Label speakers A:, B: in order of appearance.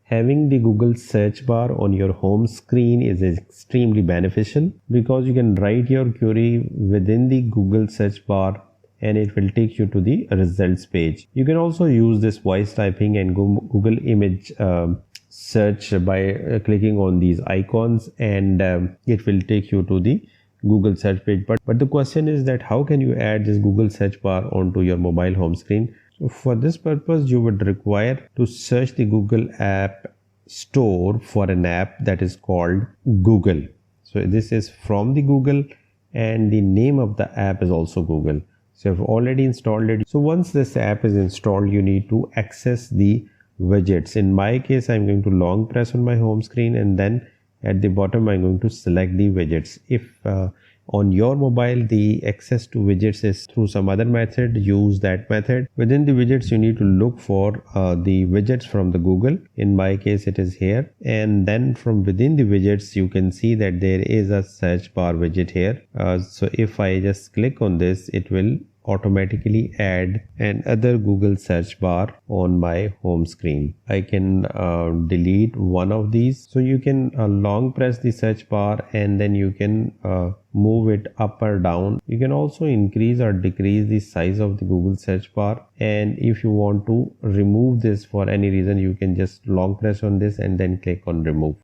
A: Having the Google search bar on your home screen is extremely beneficial because you can write your query within the Google search bar and it will take you to the results page. You can also use this voice typing and Google image search by clicking on these icons, and it will take you to the Google search page. But the question is that how can you add this Google search bar onto your mobile home screen? So for this purpose, you would require to search the Google App Store for an app that is called Google. So this is from the Google, and the name of the app is also Google. So I've already installed it. So once this app is installed, you need to access the widgets. In my case, I'm going to long press on my home screen, and then at the bottom I'm going to select the widgets. If on your mobile the access to widgets is through some other method, use that method. Within the widgets you need to look for the widgets from the Google. In my case it is here, and then from within the widgets you can see that there is a search bar widget here. So if I just click on this, it will automatically add another Google search bar on my home screen. I can delete one of these. So you can long press the search bar and then you can move it up or down. You can also increase or decrease the size of the Google search bar, and if you want to remove this for any reason, you can just long press on this and then click on remove.